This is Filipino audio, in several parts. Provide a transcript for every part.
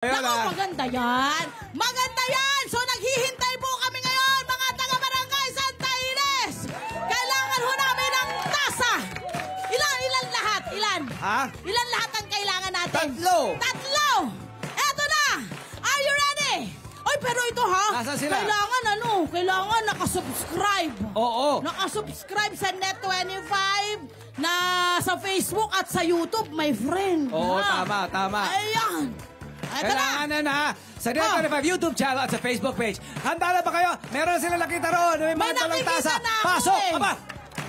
Ayun na. Maganda yan. Maganda yan. So naghihintay po kami ngayon, mga taga-barangay Santa Ines. Kailangan ho namin ng tasa. Ilan lahat? Ilan? Ha? Ilan lahat ang kailangan natin? Tatlo. Eto na. Are you ready? Oy, pero ito ha. Nasaan sila? Kailangan nakasubscribe. Oo. Nakasubscribe sa Net25 na sa Facebook at sa YouTube, my friend. Oo, ha? tama. Ayan. Kailangan na sa Net25 YouTube channel at sa Facebook page. Handa na ba kayo? Meron na sila nakita roon. May mga dalang tasa. Pasok!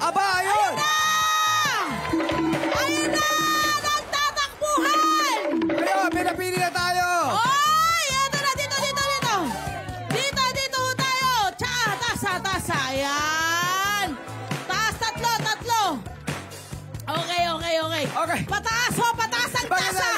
Aba, ayun! Ayun na! Nagtatakbuhan! Ayun, pinapili na tayo! Oy! Eto na, dito ho tayo! Tasa! Ayan! Taas, tatlo! Okay. Pataas ang tasa!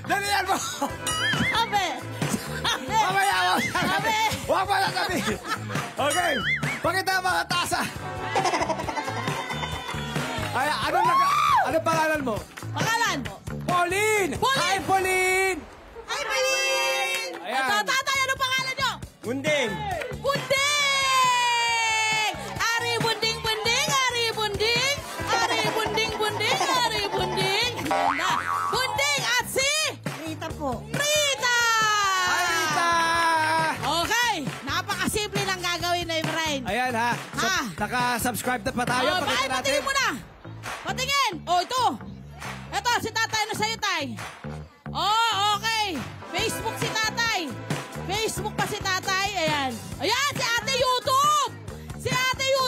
Dalihan mo! Sabi! Mamaya! Sabi! Huwag mo na sabi! Okay, pakita ang mga tasa! Ay, anong pangalan mo? Pangalan mo? Pauline! Hi, Pauline! Hi, Pauline! Ayan. Ito, tatay, anong pangalan nyo? Gunding! Bunding! Ari bunding! Ari bunding! Bunding at si? Rita po. Rita! Hi, Rita! Okay, napakasimple lang gagawin na yung friend. Ayan ha. Naka-subscribe na pa tayo. Pakita natin. Patingin mo na. Patingin. Ito. Ito, si tatay na sa'yo, tay. Okay. Facebook si tatay. Facebook pa si tatay. Ayan, si ate YouTube.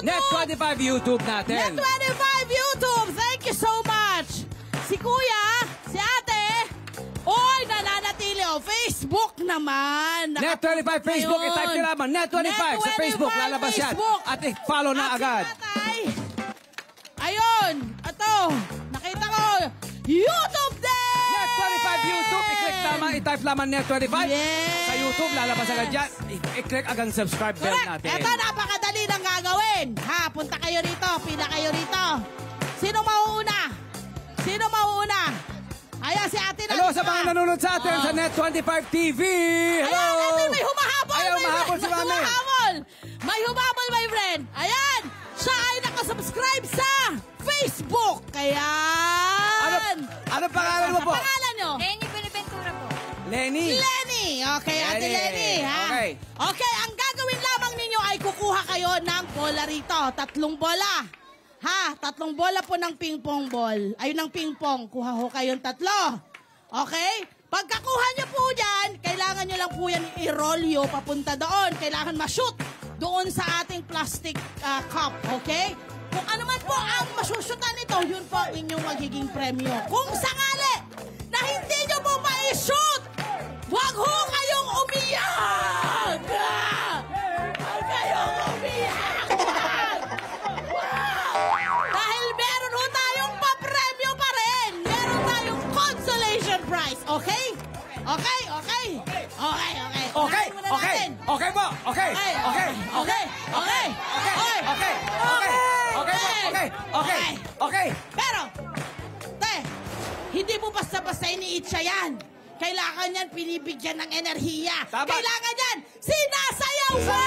Net25 YouTube natin. Net25 YouTube. Thank you so much. Si kuya, si ate, nananatili. Facebook naman. Net25 Facebook, i-type nyo naman. Net25 sa Facebook, lalabas yan. At i-follow na agad. Si tatay, ayun, ito, nakita ko, YouTube din! Net25 YouTube, i-click naman, i-type naman Net25. Yes! Sa YouTube, lalabas agad yan. I-click agad subscribe bell Correct. natin. Ito, napakadali ng gagawin. Punta kayo rito, pila kayo rito. Sino mauuna? Ayan, si ate na. Hello sa mga nanonood sa atin sa Net25 TV. Hello! Ayan, may humahabol. Ayaw, humahabol si Mami. May humabol, my friend. Ayan, siya ay nakasubscribe sa Facebook. Kaya... Ano pangalan mo po? Pangalan nyo? Lenny Benaventura po. Lenny. Okay, Ate Lenny. Okay, ang gagawin lamang ninyo ay kukuha kayo ng bola rito. 3 bola. 3 bola po ng ping-pong ball. Ayun ng ping-pong. Kuha ho kayong 3. Okay? Pagkakuha nyo po dyan, kailangan nyo lang po yan i-rolyo papunta doon. Kailangan ma-shoot doon sa ating plastic cup. Okay? Kung ano man po ang masushutan nito, yun po ang inyong magiging premyo. Kung sakali na hindi nyo po ma-shoot, huwag ho kayong umiyak! Huwag kayong umiyak! Dahil meron ho tayong papremyo pa rin. Meron tayong consolation prize. Okay? Okay. Pero, hindi mo basta-basta iniitsa yan. Kailangan yan pinibigyan ng enerhiya. Tama. Kailangan yan sinasayaw mo!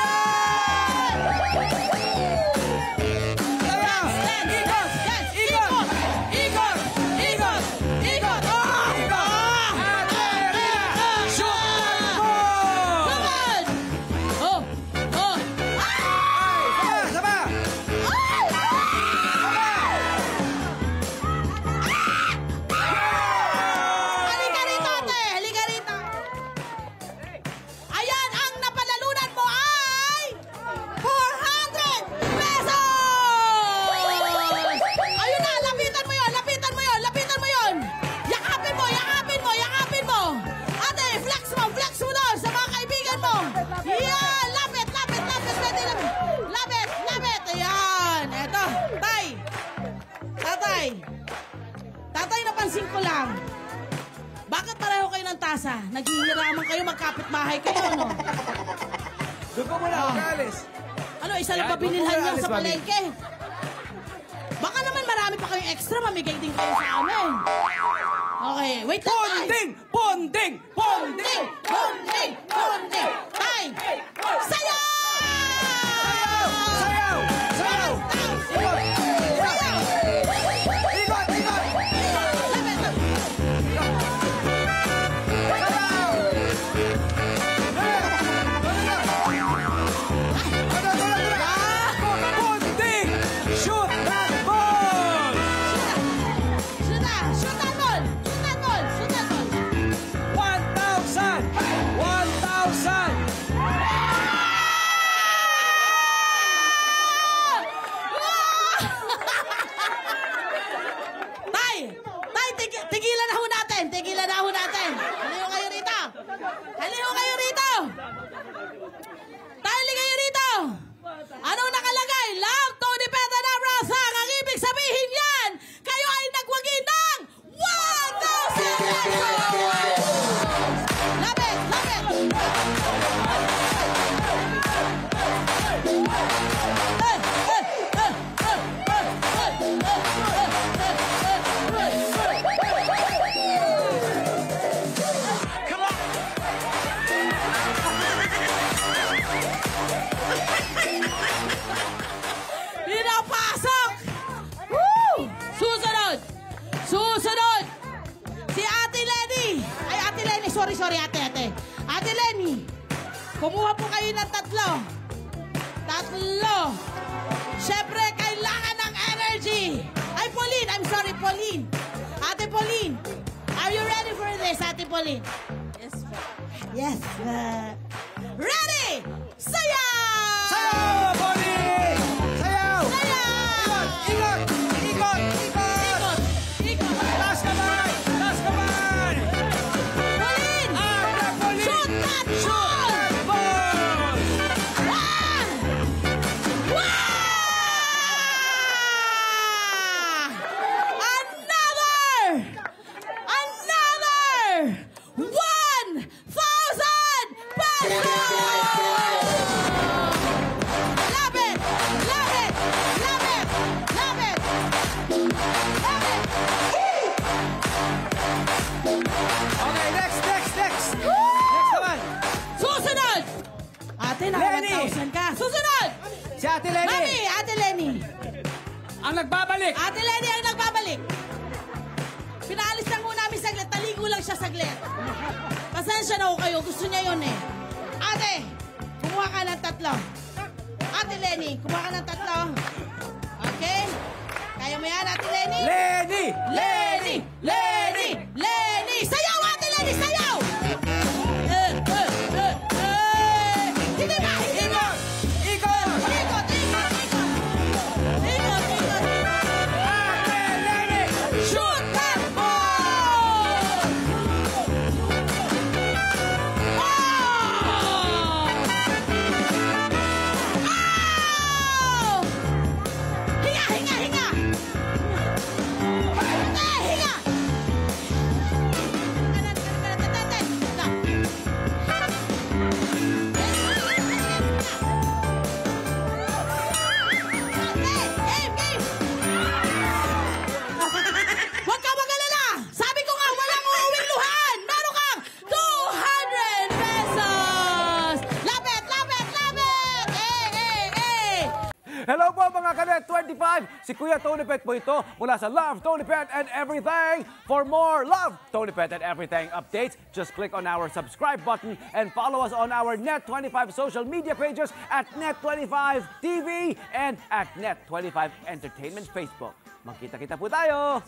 Tatay, napansin ko lang. Bakit pareho kayo ng tasa. Naghihiraman kayo, magkapit-bahay kayo, no? Doon ko muna, alis. Ano, isa lang Yan, ba binilhan doon nyo muna, sa alis, mami. palengke? Baka naman marami pa kayong extra, mamigay din kayo sa amin. Okay, wait lang, Tay. Ponding! Ponding! Ponding! Ponding! Ponding! Tay! Sayaw! Sayaw! Sayaw! Sayaw! Ikot! Ikot! Ponding! Shoot that ball! Shoot na! Shoot that ball! Shoot that ball! Shoot that ball! 1,000! 1,000! Tay! Tay, tigilan na ho natin! Tigilan na ho natin! Haliho kayo rito! Haliho kayo rito! Tay, hali kayo rito! Anong nakalagay? Love, Tony Peta na Rosang! Ang ibig sabihin yan, kayo ay nagwagi ng 1,000 pesos! Love it! Love it! Pinapasok! Woo! Susunod! Susunod! Si Ate Lenny! Ay, Ate Lenny. Sorry, ate. Ate Lenny, kumuha po kayo ng tatlo. Siyempre, kailangan ng energy. Ay, Pauline. I'm sorry, Pauline. Ate Pauline, are you ready for this, Ate Pauline? Yes, po. Yes, ready! Sayaw! Sayaw, Bonnie! Sayaw! Sayaw! Ikot! Ikot! Ikot! Ikot! Taas kamay! Taas kamay! Pauline! Pauline! Shoot that Shoot ball! that ball! One! One! Another! 1,000 pesos! Love it! Love it! Love it! Love it! Love it! Okay, next! Next naman! Susunod! Ate, Lenny! naka 1,000 ka. Susunod! Si Ate Lenny! Mami, Ate Lenny. Ang nagbabalik! Ate Lenny ang nagbabalik. Pinaalis lang ho namin saglit. Taligo lang siya saglit. Pasensya na ho kayo. Gusto niya yun eh. Ate, kumuha ka ng tatlo. Ate Lenny, kumuha ka ng tatlo. Okay? Kaya mo yan, Ate Lenny? Lenny! Lenny! Lenny! Lenny! Sayaw, Ate Lenny! Sayaw! Hindi ba? Hindi ba? Ikot! Ikot! Ikot! Ikot! Ikot! Ikot! Ate Lenny! Shoot that ball! Oh! Oh! Hinga! Hinga! Hinga! Hinga! Huwag ka mag-alala! Sabi ko nga, walang uuwing luhan! Meron kang 200 pesos! Lapit! Lapit! Lapit! Hello po mga Kanet 25! Si Kuya Tony Pet po ito mula sa Love, Tony Pet and Everything. For more Love, Tony Pet and Everything updates, just click on our subscribe button and follow us on our Net25 social media pages at Net25 TV and at Net25 Entertainment Facebook. Magkita-kita po tayo!